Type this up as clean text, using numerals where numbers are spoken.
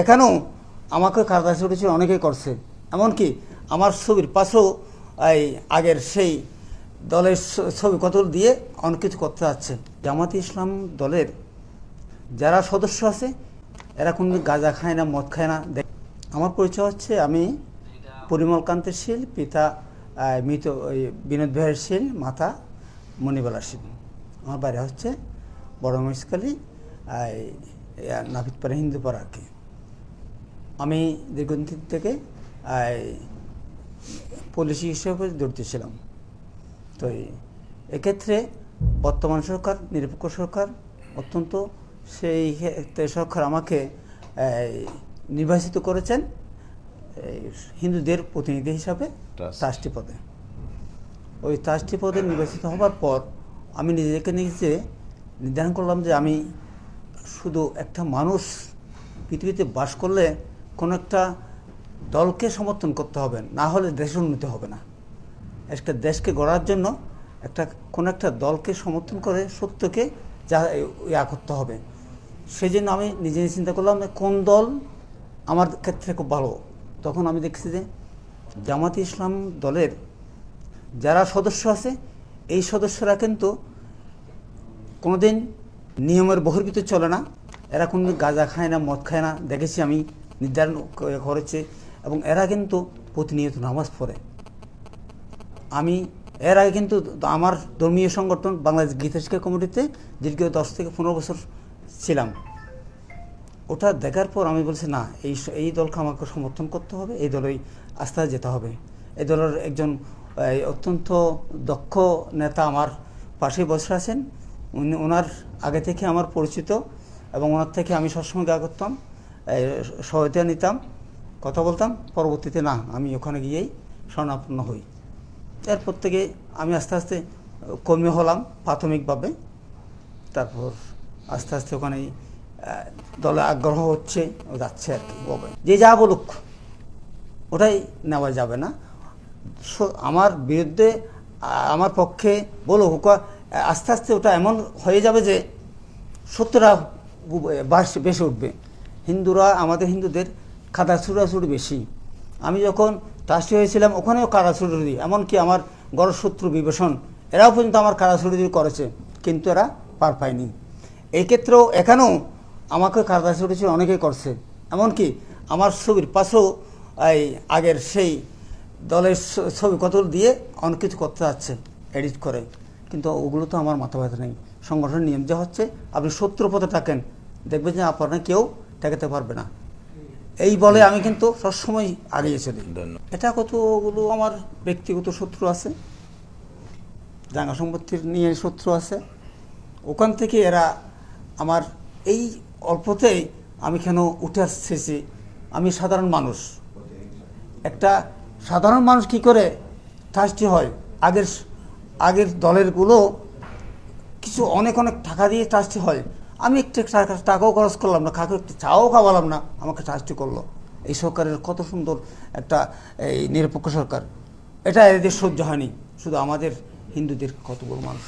এখানেও আমাকে কারদাসি উঠেছে, অনেকেই করছে, এমনকি আমার ছবির পাশেও এই আগের সেই দলের ছবি কত দিয়ে অনেক কিছু করতে যাচ্ছে। জামাতে ইসলাম দলের যারা সদস্য আছে এরা কোনো গাঁজা খায় না, মদ খায় না। আমার পরিচয় হচ্ছে, আমি পরিমল কান্তের শীল, পিতা মৃত বিনোদ ভাইয়ের শীল, মাতা মণিবালা শীল। আমার বাড়ি হচ্ছে বড় মহিষকালী, নাপিতপাড়া হিন্দুপাড়া আর কি। আমি দীর্ঘদিন থেকে পুলিশ হিসেবে জড়িত ছিলাম। তো এক্ষেত্রে বর্তমান সরকার, নিরপেক্ষ সরকার, অত্যন্ত সেই সরকার আমাকে নির্বাচিত করেছেন হিন্দুদের প্রতিনিধি হিসাবে ট্রাস্টি পদে। ওই ট্রাস্টি পদে নির্বাচিত হবার পর আমি নিজেকে নিজে নির্ধারণ করলাম যে আমি শুধু একটা মানুষ পৃথিবীতে বাস করলে কোনো একটা দলকে সমর্থন করতে হবে, না হলে দেশের উন্নতি হবে না। একটা দেশকে গড়ার জন্য কোনো একটা দলকে সমর্থন করে সত্যকে ইয়া করতে হবে। সেই জন্য আমি নিজে চিন্তা করলাম কোন দল আমার ক্ষেত্রে খুব ভালো। তখন আমি দেখছি যে জামাতে ইসলাম দলের যারা সদস্য আছে এই সদস্যরা কিন্তু কোনোদিন নিয়মের বহির্ভূত চলে না, এরা কোনোদিন গাঁজা খায় না, মদ খায় না, দেখেছি আমি নির্ধারণ করেছে। এবং এরা কিন্তু প্রতিনিয়ত নামাজ পড়ে। আমি এর আগে কিন্তু আমার ধর্মীয় সংগঠন বাংলাদেশ গীতা শিক্ষা কমিটিতে দীর্ঘ 10 থেকে 15 বছর ছিলাম। ওটা দেখার পর আমি বলছি না, এই দলকে আমাকে সমর্থন করতে হবে, এই দলেই আস্থা যেতে হবে। এই দলের একজন অত্যন্ত দক্ষ নেতা আমার পাশে বসে আছেন, ওনার আগে থেকে আমার পরিচিত এবং ওনার থেকে আমি সবসময় গা করতাম, সহায়তা নিতাম, কথা বলতাম। পরবর্তীতে না, আমি ওখানে গিয়েই শরণাপন্ন হই। এরপর থেকে আমি আস্তে আস্তে কর্মী হলাম প্রাথমিকভাবে। তারপর আস্তে আস্তে ওখানে দলে আগ্রহ হচ্ছে, যাচ্ছে আর কি। যে যা বলুক ওটাই নেওয়া যাবে না। আমার বিরুদ্ধে, আমার পক্ষে বলুক, আস্তে আস্তে ওটা এমন হয়ে যাবে যে সত্যটা বেশি উঠবে। হিন্দুরা, আমাদের হিন্দুদের খাদা ছুড়াছুড়ি বেশি। আমি যখন ট্রাস্টি হয়েছিলাম ওখানেও কাদা ছুড়ি, এমনকি আমার গড়শত্রু বিভীষণ এরাও পর্যন্ত আমার কাদা ছুড়ি করেছে, কিন্তু এরা পার পায়নি। এই ক্ষেত্রেও এখানেও আমাকে কাদা ছুড়েছে, অনেকেই করছে, এমনকি আমার ছবির পাশেও আগের সেই দলের ছবি কত দিয়ে অনেক কিছু করতে যাচ্ছে এডিট করে, কিন্তু ওগুলো তো আমার মাথা ব্যথা নেই। সংগঠনের নিয়ম যা হচ্ছে, আপনি শত্রু পথে থাকেন, দেখবেন যে আপনার কেউ ঠেকাতে পারবে না। এই বলে আমি কিন্তু সবসময় আগিয়ে চলি। এটা কতগুলো আমার ব্যক্তিগত শত্রু আছে, জায়গা সম্পত্তির নিয়ে শত্রু আছে। ওখান থেকে এরা আমার এই অল্পতেই আমি কেন উঠে আসতেছি। আমি সাধারণ মানুষ, একটা সাধারণ মানুষ কি করে ট্রাস্টি হয়? আগের দলেরগুলো কিছু অনেক টাকা দিয়ে ট্রাস্টি হয়। আমি একটু টাকাও খরচ করলাম না, কাউকে একটু চাও খাওয়ালাম না, আমাকে ট্রাস্টি করলো। এই সরকারের কত সুন্দর একটা এই নিরপেক্ষ সরকার, এটা এদের সহ্য হয়নি। শুধু আমাদের হিন্দুদের কতগুলো মানুষ